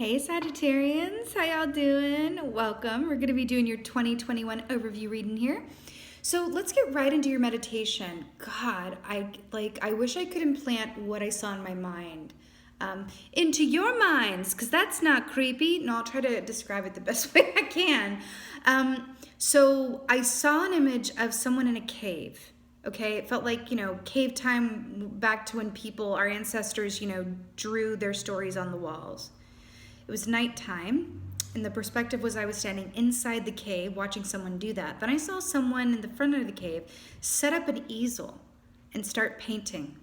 Hey Sagittarians, how y'all doing? Welcome. We're going to be doing your 2021 overview reading here. So let's get right into your meditation. God, I wish I could implant what I saw in my mind into your minds, because that's not creepy. No, I'll try to describe it the best way I can. So I saw an image of someone in a cave. Okay, it felt like, cave time back to when our ancestors, drew their stories on the walls. It was nighttime, and the perspective was I was standing inside the cave watching someone do that. Then I saw someone in the front of the cave set up an easel and start painting.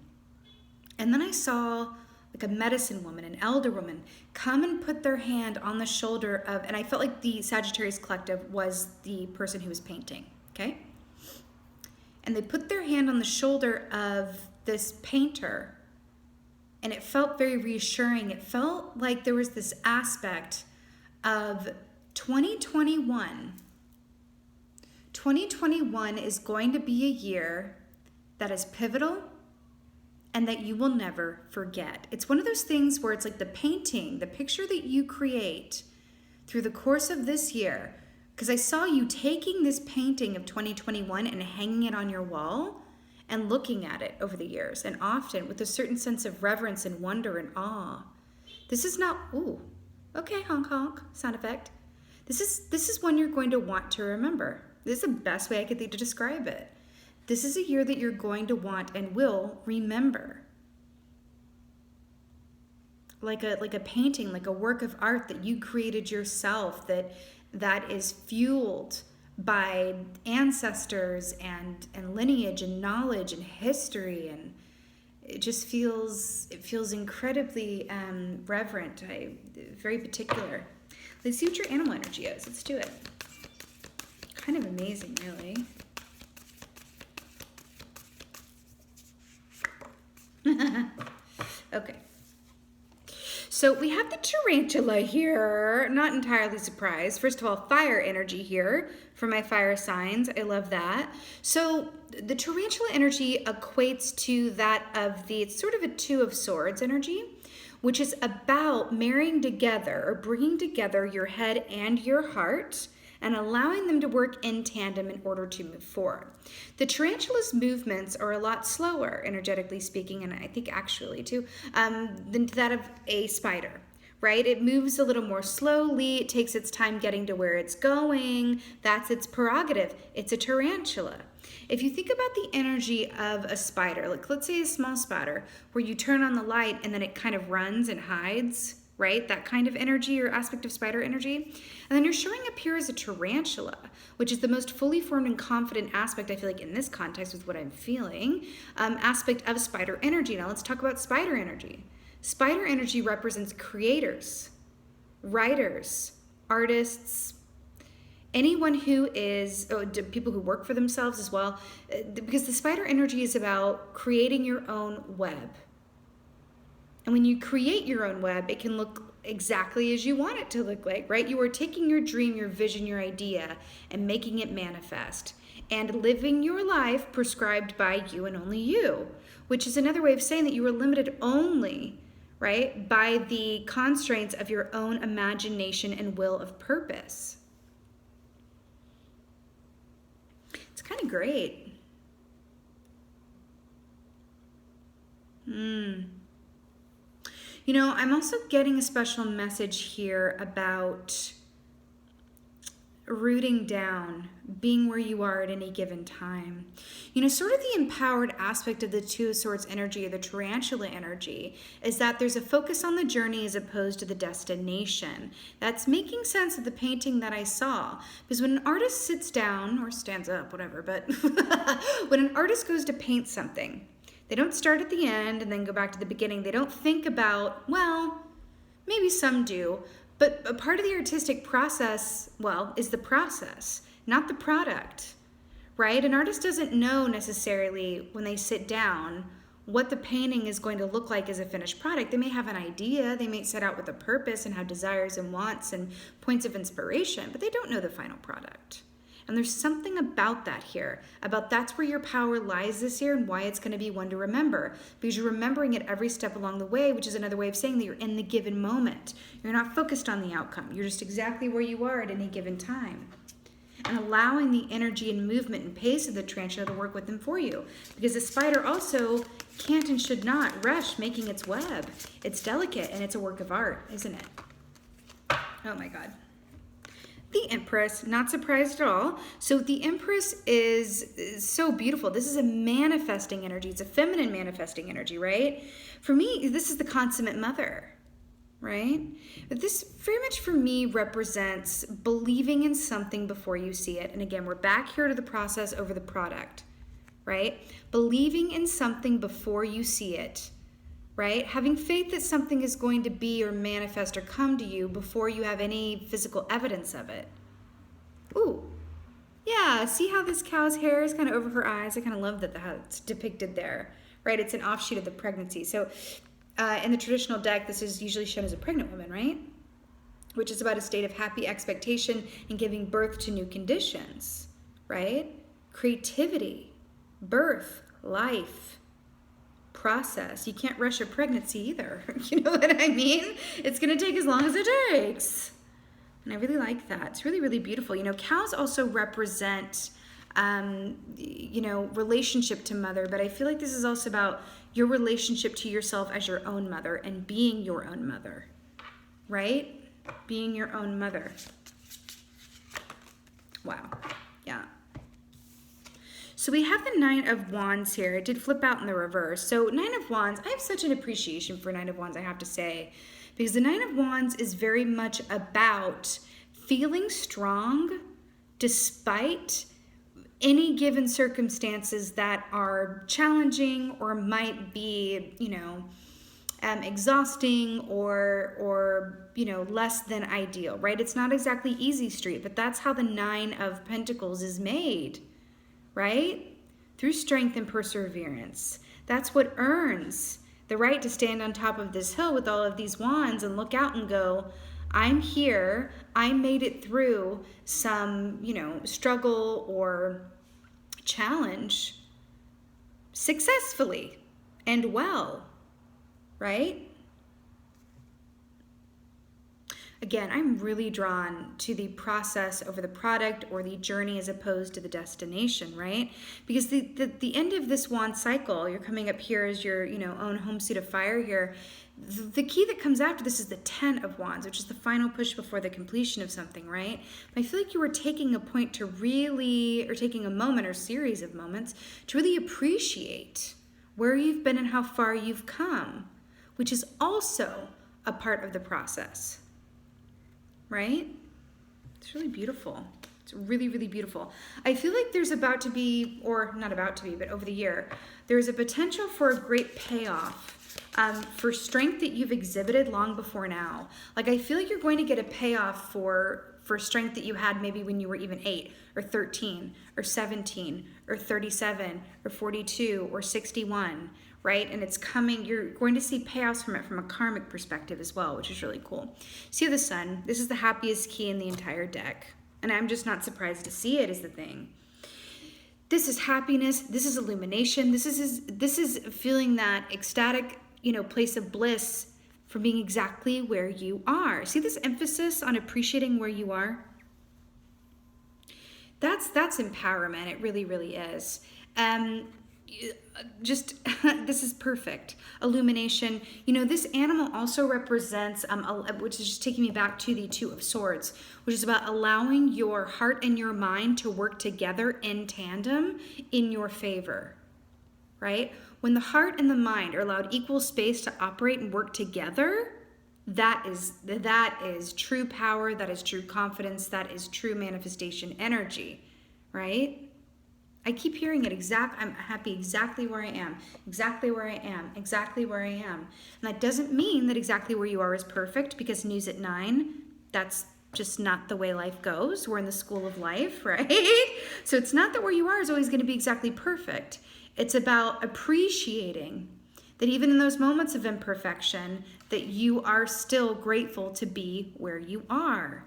And then I saw like a medicine woman, an elder woman, come and put their hand on the shoulder of, and I felt like the Sagittarius collective was the person who was painting, okay? And they put their hand on the shoulder of this painter, and it felt very reassuring. It felt like there was this aspect of 2021. 2021 is going to be a year that is pivotal and that you will never forget. It's one of those things where it's like the painting, the picture that you create through the course of this year, because I saw you taking this painting of 2021 and hanging it on your wall and looking at it over the years, and often with a certain sense of reverence and wonder and awe. This is not, ooh, okay, honk honk, sound effect. This is one you're going to want to remember. This is the best way I could think to describe it. This is a year that you're going to want and will remember. Like a painting, like a work of art that you created yourself, that is fueled by ancestors and lineage and knowledge and history, and it just feels incredibly reverent, very particular. Let's see what your animal energy is. Let's do it. Kind of amazing, really. Okay. So we have the Tarantula here. Not entirely surprised. First of all, fire energy here for my fire signs. I love that. So the Tarantula energy equates to that of it's sort of a Two of Swords energy, which is about marrying together or bringing together your head and your heart and allowing them to work in tandem in order to move forward. The tarantula's movements are a lot slower, energetically speaking, and I think actually too, than that of a spider, right? It moves a little more slowly. It takes its time getting to where it's going. That's its prerogative. It's a tarantula. If you think about the energy of a spider, like let's say a small spider, where you turn on the light and then it kind of runs and hides, right? That kind of energy or aspect of spider energy. And then you're showing up here as a tarantula, which is the most fully formed and confident aspect, I feel like in this context with what I'm feeling, aspect of spider energy. Now let's talk about spider energy. Spider energy represents creators, writers, artists, anyone who is, people who work for themselves as well, because the spider energy is about creating your own web. And when you create your own web, it can look exactly as you want it to look like, right? You are taking your dream, your vision, your idea, and making it manifest and living your life prescribed by you and only you, which is another way of saying that you are limited only, right, by the constraints of your own imagination and will of purpose. It's kind of great. I'm also getting a special message here about rooting down, being where you are at any given time. Sort of the empowered aspect of the Two of Swords energy, or the tarantula energy, is that there's a focus on the journey as opposed to the destination. That's making sense of the painting that I saw. Because when an artist sits down, or stands up, whatever, but when an artist goes to paint something, they don't start at the end and then go back to the beginning. They don't think about, well, maybe some do, but a part of the artistic process, is the process, not the product, right? An artist doesn't know necessarily when they sit down what the painting is going to look like as a finished product. They may have an idea, they may set out with a purpose and have desires and wants and points of inspiration, but they don't know the final product. And there's something about that here, about that's where your power lies this year and why it's going to be one to remember. Because you're remembering it every step along the way, which is another way of saying that you're in the given moment. You're not focused on the outcome. You're just exactly where you are at any given time. And allowing the energy and movement and pace of the tarantula to work with them for you. Because the spider also can't and should not rush making its web. It's delicate and it's a work of art, isn't it? Oh my God. The Empress, not surprised at all. So the Empress is so beautiful. This is a manifesting energy. It's a feminine manifesting energy, right? For me, this is the consummate mother, right? But this very much for me represents believing in something before you see it. And again, we're back here to the process over the product, right? Believing in something before you see it. Right? Having faith that something is going to be or manifest or come to you before you have any physical evidence of it. Ooh. Yeah, see how this cow's hair is kind of over her eyes? I kind of love that how it's depicted there. Right? It's an offshoot of the pregnancy. So in the traditional deck, this is usually shown as a pregnant woman, right? Which is about a state of happy expectation and giving birth to new conditions, right? Creativity, birth, life. Process. You can't rush a pregnancy either. You know what I mean? It's going to take as long as it takes. And I really like that. It's really, really beautiful. You know, cows also represent, you know, relationship to mother, but I feel like this is also about your relationship to yourself as your own mother and being your own mother, right? Being your own mother. Wow. Yeah. So we have the Nine of Wands here. It did flip out in the reverse. So Nine of Wands, I have such an appreciation for Nine of Wands, I have to say, because the Nine of Wands is very much about feeling strong despite any given circumstances that are challenging or might be, you know, exhausting or, you know, less than ideal, right? It's not exactly easy street, but that's how the Nine of Pentacles is made. Right? Through strength and perseverance. That's what earns the right to stand on top of this hill with all of these wands and look out and go, I'm here. I made it through some, you know, struggle or challenge successfully and well, right? Again, I'm really drawn to the process over the product or the journey as opposed to the destination, right? Because the end of this wand cycle, you're coming up here as your, you know, own home suit of fire here. The key that comes after this is the 10 of Wands, which is the final push before the completion of something, right? But I feel like you were taking a point to really, or taking a moment or series of moments to really appreciate where you've been and how far you've come, which is also a part of the process. Right? It's really beautiful. It's really, really beautiful. I feel like there's about to be, or not about to be, but over the year, there's a potential for a great payoff for strength that you've exhibited long before now. Like, I feel like you're going to get a payoff for strength that you had maybe when you were even 8 or 13 or 17 or 37 or 42 or 61. Right? And it's coming, you're going to see payoffs from it from a karmic perspective as well, which is really cool. See the Sun, this is the happiest key in the entire deck. And I'm just not surprised to see it is the thing. This is happiness, this is illumination, this is feeling that ecstatic, you know, place of bliss for being exactly where you are. See this emphasis on appreciating where you are? That's empowerment, it really, really is. Just this is perfect. Illumination. You know, this animal also represents which is just taking me back to the Two of Swords, which is about allowing your heart and your mind to work together in tandem in your favor, right? When the heart and the mind are allowed equal space to operate and work together, that is true power, that is true confidence, that is true manifestation energy, right? I keep hearing it I'm happy exactly where I am, exactly where I am, exactly where I am. And that doesn't mean that exactly where you are is perfect, because news at 9, that's just not the way life goes. We're in the school of life, right? So it's not that where you are is always going to be exactly perfect. It's about appreciating that even in those moments of imperfection, that you are still grateful to be where you are.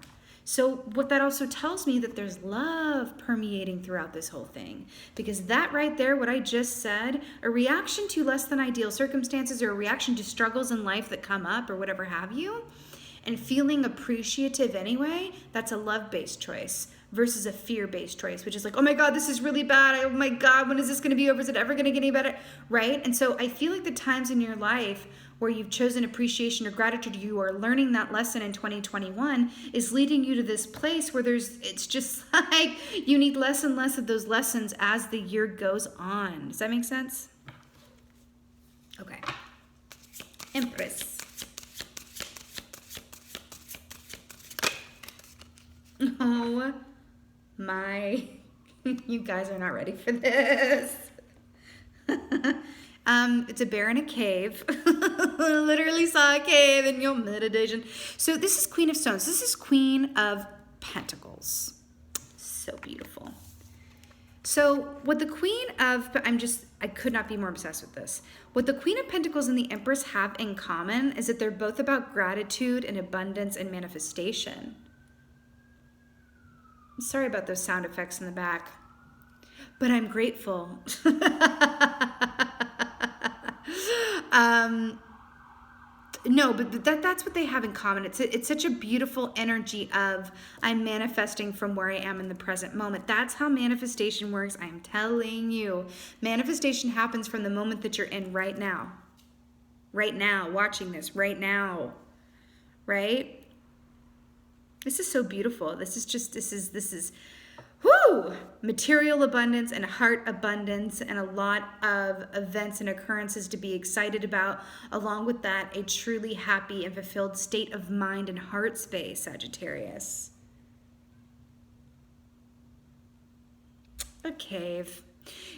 So what that also tells me that there's love permeating throughout this whole thing. Because that right there, what I just said, a reaction to less than ideal circumstances or a reaction to struggles in life that come up or whatever have you, and feeling appreciative anyway, that's a love-based choice versus a fear-based choice, which is like, oh my God, this is really bad. Oh my God, when is this going to be over? Is it ever going to get any better? Right? And so I feel like the times in your life where you've chosen appreciation or gratitude, you are learning that lesson in 2021 is leading you to this place where it's just like you need less and less of those lessons as the year goes on. Does that make sense? Okay. Empress. Oh my, you guys are not ready for this. It's a bear in a cave. Literally saw a cave in your meditation. So this is Queen of Stones. This is Queen of Pentacles. So beautiful. So what the Queen of, I could not be more obsessed with this. What the Queen of Pentacles and the Empress have in common is that they're both about gratitude and abundance and manifestation. Sorry about those sound effects in the back, but I'm grateful. No, but that's what they have in common. It's such a beautiful energy of I'm manifesting from where I am in the present moment. That's how manifestation works. I'm telling you, manifestation happens from the moment that you're in right now. Right now, watching this right now, right? This is so beautiful. This is whoo! Material abundance and heart abundance and a lot of events and occurrences to be excited about. Along with that, a truly happy and fulfilled state of mind and heart space, Sagittarius. A cave.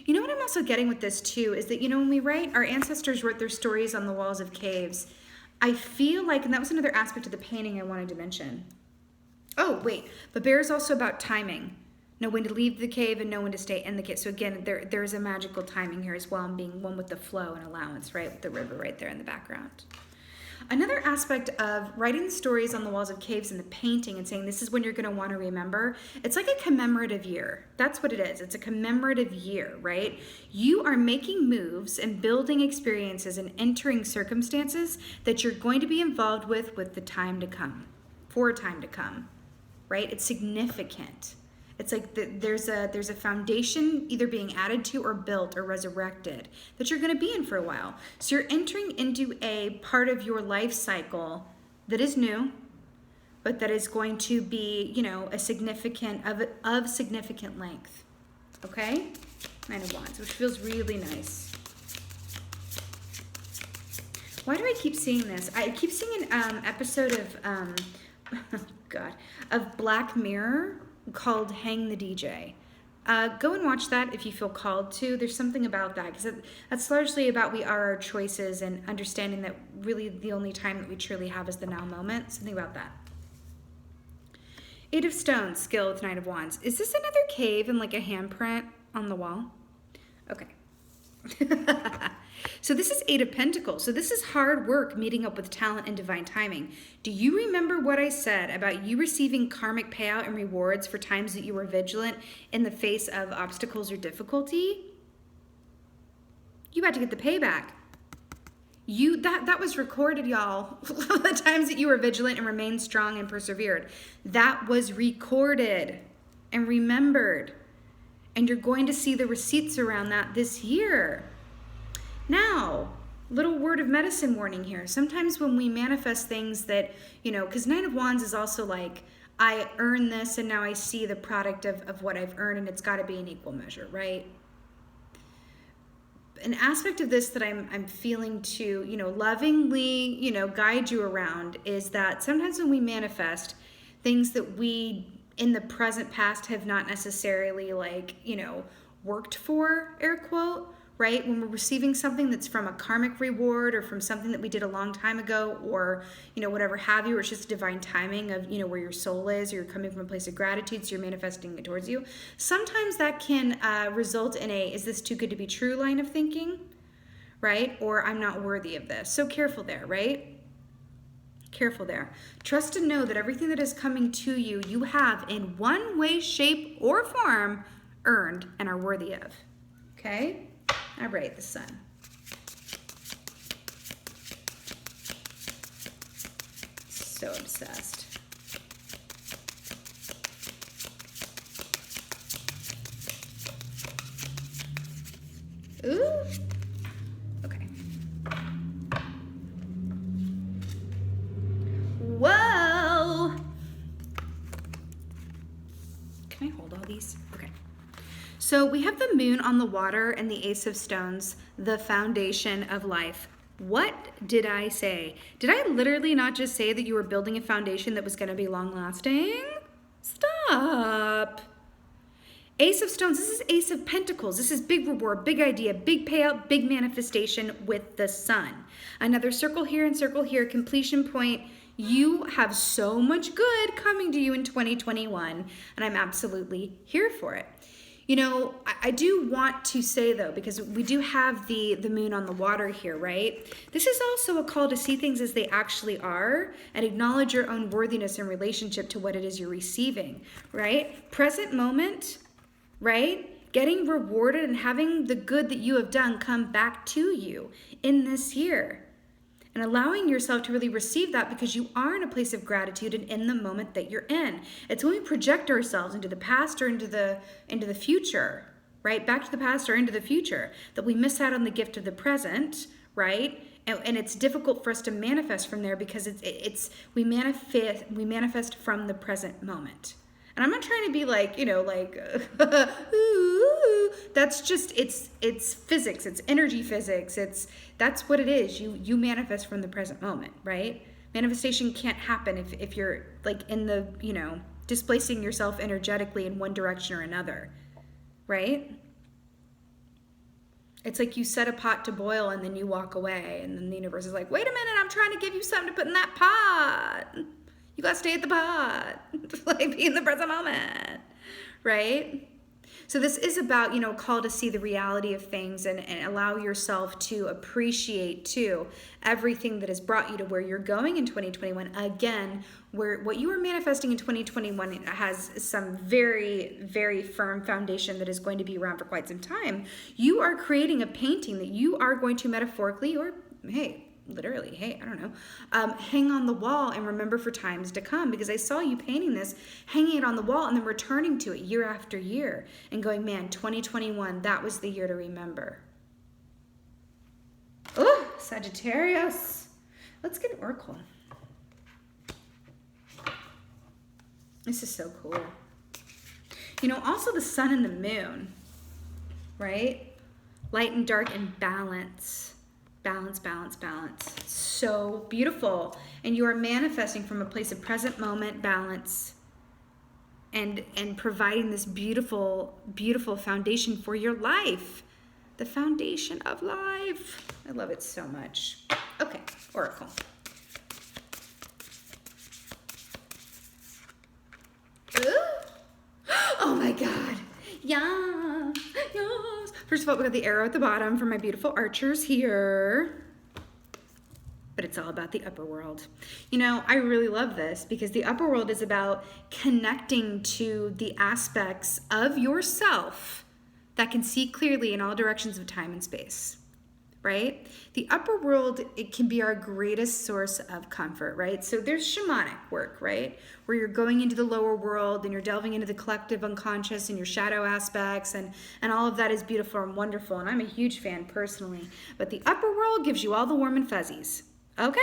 You know what I'm also getting with this too is that, when we write, our ancestors wrote their stories on the walls of caves. I feel like, and that was another aspect of the painting I wanted to mention. Oh, wait, but bear is also about timing. Know when to leave the cave and know when to stay in the cave. So again, there's a magical timing here as well, and being one with the flow and allowance, right? With the river right there in the background. Another aspect of writing the stories on the walls of caves and the painting and saying this is when you're going to want to remember, it's like a commemorative year. That's what it is. It's a commemorative year, right? You are making moves and building experiences and entering circumstances that you're going to be involved with the time to come, for a time to come. Right? It's significant. It's like there's a foundation either being added to or built or resurrected that you're going to be in for a while. So you're entering into a part of your life cycle that is new, but that is going to be, a significant of significant length. Okay? 9 of Wands, which feels really nice. Why do I keep seeing this? I keep seeing an episode of of Black Mirror called Hang the DJ. Go and watch that if you feel called to. There's something about that because that's largely about we are our choices and understanding that really the only time that we truly have is the now moment. Something about that. 8 of Stones, skill with 9 of Wands. Is this another cave and like a handprint on the wall? Okay. So this is 8 of Pentacles. So this is hard work meeting up with talent and divine timing. Do you remember what I said about you receiving karmic payout and rewards for times that you were vigilant in the face of obstacles or difficulty? You had to get the payback. That was recorded, y'all. The times that you were vigilant and remained strong and persevered. That was recorded and remembered. And you're going to see the receipts around that this year. Now, little word of medicine warning here. Sometimes when we manifest things that, because 9 of Wands is also like, I earn this and now I see the product of what I've earned and it's got to be an equal measure, right? An aspect of this that I'm feeling to, lovingly, guide you around is that sometimes when we manifest things that we in the present past have not necessarily worked for, air quote, right? When we're receiving something that's from a karmic reward or from something that we did a long time ago or, whatever have you, or it's just divine timing of, where your soul is, or you're coming from a place of gratitude, so you're manifesting it towards you. Sometimes that can result in is this too good to be true line of thinking, right? Or I'm not worthy of this. So careful there, right? Careful there. Trust and know that everything that is coming to you, you have in one way, shape, or form earned and are worthy of. Okay? All right, the sun. So obsessed. Ooh. Okay. Whoa. Can I hold all these? Okay. So we have the moon on the water and the ace of stones, the foundation of life. What did I say? Did I literally not just say that you were building a foundation that was going to be long lasting? Stop. Ace of stones, this is ace of pentacles. This is big reward, big idea, big payout, big manifestation with the sun. Another circle here and circle here, completion point. You have so much good coming to you in 2021, and I'm absolutely here for it. You know, I do want to say though, because we do have the moon on the water here, right? This is also a call to see things as they actually are and acknowledge your own worthiness in relationship to what it is you're receiving, right? Present moment, right? Getting rewarded and having the good that you have done come back to you in this year. And allowing yourself to really receive that because you are in a place of gratitude and in the moment that you're in. It's when we project ourselves into the past or into the future, right? Back to the past or into the future, that we miss out on the gift of the present, right? And it's difficult for us to manifest from there because we manifest from the present moment. And I'm not trying to be like, you know, like, ooh, that's just, it's physics, it's energy physics, that's what it is. You manifest from the present moment, right? Manifestation can't happen if you're like in the, you know, displacing yourself energetically in one direction or another, right? It's like you set a pot to boil and then you walk away and then the universe is like, wait a minute, I'm trying to give you something to put in that pot. You gotta stay at the pot, like be in the present moment, right? So this is about, you know, call to see the reality of things and allow yourself to appreciate too everything that has brought you to where you're going in 2021. Again, where what you are manifesting in 2021 has some very, very firm foundation that is going to be around for quite some time. You are creating a painting that you are going to metaphorically or, hey, literally, hey, I don't know, hang on the wall and remember for times to come, because I saw you painting this, hanging it on the wall and then returning to it year after year and going, man, 2021, that was the year to remember. Oh, Sagittarius. Let's get an oracle. This is so cool. You know, also the sun and the moon, right? Light and dark and balance. Balance, balance, balance. So beautiful. And you are manifesting from a place of present moment balance and providing this beautiful, beautiful foundation for your life. The foundation of life. I love it so much. Okay, oracle. Ooh. Oh my God. Yeah. Yes. First of all, we got the arrow at the bottom for my beautiful archers here. But it's all about the upper world. You know, I really love this because the upper world is about connecting to the aspects of yourself that can see clearly in all directions of time and space, right? The upper world, it can be our greatest source of comfort, right? So there's shamanic work, right? Where you're going into the lower world and you're delving into the collective unconscious and your shadow aspects and all of that is beautiful and wonderful. And I'm a huge fan personally. But the upper world gives you all the warm and fuzzies. Okay.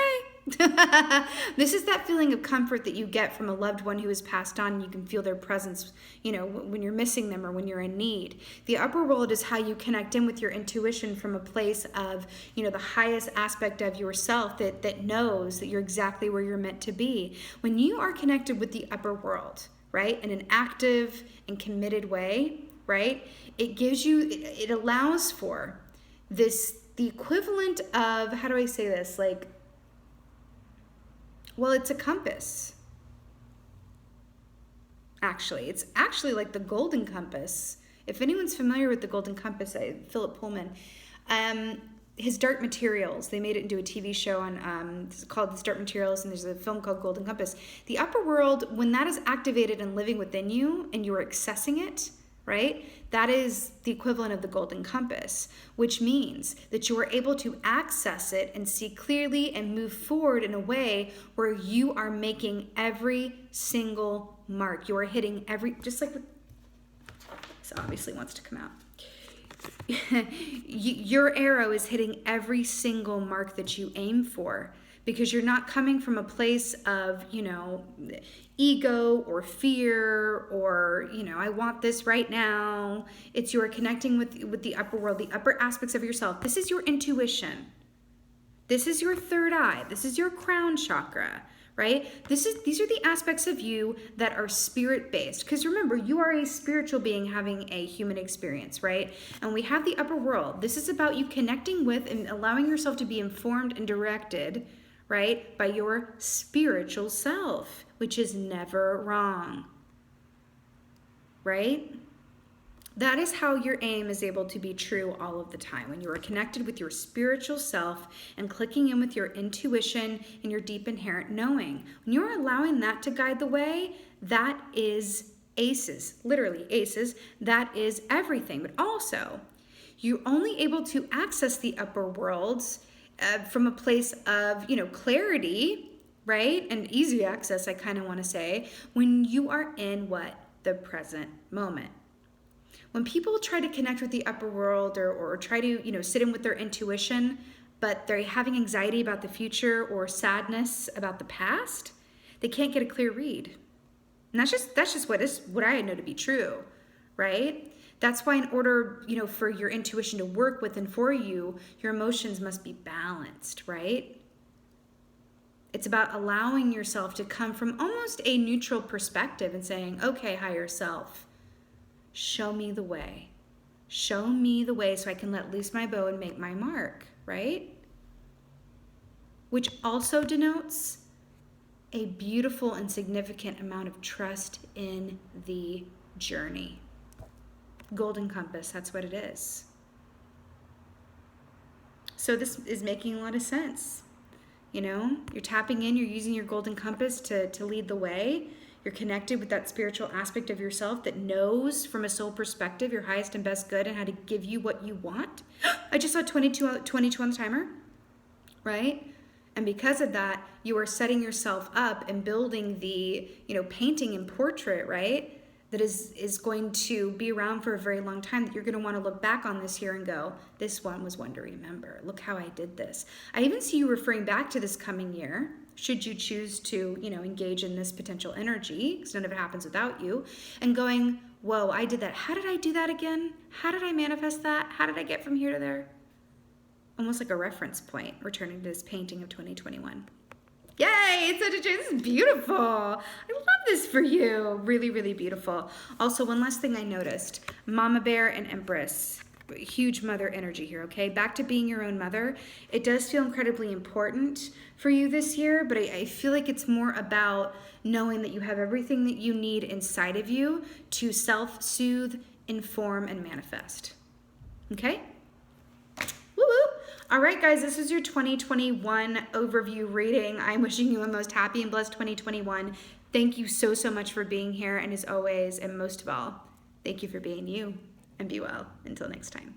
This is that feeling of comfort that you get from a loved one who has passed on and you can feel their presence, you know, when you're missing them or when you're in need. The upper world is how you connect in with your intuition from a place of, you know, the highest aspect of yourself that knows that you're exactly where you're meant to be. When you are connected with the upper world, right, in an active and committed way, right, it gives you, it allows for this, the equivalent of, how do I say this, like, well, it's a compass. Actually, it's actually like the golden compass. If anyone's familiar with the golden compass, Philip Pullman, his Dark Materials. They made it into a TV show on it's called His Dark Materials, and there's a film called Golden Compass. The upper world, when that is activated and living within you, and you are accessing it, right? That is the equivalent of the Golden Compass, which means that you are able to access it and see clearly and move forward in a way where you are making every single mark. You are hitting every, just like this obviously wants to come out. Your arrow is hitting every single mark that you aim for, because you're not coming from a place of, ego or fear or, I want this right now. It's you're connecting with the upper world, the upper aspects of yourself. This is your intuition. This is your third eye. This is your crown chakra, right? These are the aspects of you that are spirit-based. Because remember, you are a spiritual being having a human experience, right? And we have the upper world. This is about you connecting with and allowing yourself to be informed and directed, right, by your spiritual self, which is never wrong, right? That is how your aim is able to be true all of the time. When you are connected with your spiritual self and clicking in with your intuition and your deep inherent knowing. When you're allowing that to guide the way, that is aces, literally aces. That is everything. But also, you're only able to access the upper worlds from a place of, clarity, right? And easy access, I kind of want to say, when you are in what? The present moment. When people try to connect with the upper world or try to, sit in with their intuition, but they're having anxiety about the future or sadness about the past, they can't get a clear read. And that's just what I know to be true, right? That's why in order, for your intuition to work with and for you, your emotions must be balanced, right? It's about allowing yourself to come from almost a neutral perspective and saying, okay, higher self, show me the way. Show me the way so I can let loose my bow and make my mark, right? Which also denotes a beautiful and significant amount of trust in the journey. Golden Compass, that's what it is. So this is making a lot of sense. You're tapping in, you're using your Golden Compass to lead the way. You're connected with that spiritual aspect of yourself that knows from a soul perspective your highest and best good and how to give you what you want. I just saw 22 on the timer, right? And because of that, you are setting yourself up and building the, painting and portrait, right? That is going to be around for a very long time, that you're going to want to look back on this year and go, this one was one to remember. Look how I did this. I even see you referring back to this coming year, should you choose to, engage in this potential energy, because none of it happens without you, and going, whoa, I did that. How did I do that again? How did I manifest that? How did I get from here to there? Almost like a reference point, returning to this painting of 2021. Yay, it's such a joy. This is beautiful. I love this for you. Really, really beautiful. Also, one last thing I noticed. Mama Bear and Empress. Huge mother energy here, okay? Back to being your own mother. It does feel incredibly important for you this year, but I feel like it's more about knowing that you have everything that you need inside of you to self-soothe, inform, and manifest. Okay? Woo-woo! All right, guys, this is your 2021 overview reading. I'm wishing you a most happy and blessed 2021. Thank you so, so much for being here. And as always, and most of all, thank you for being you. And be well. Until next time.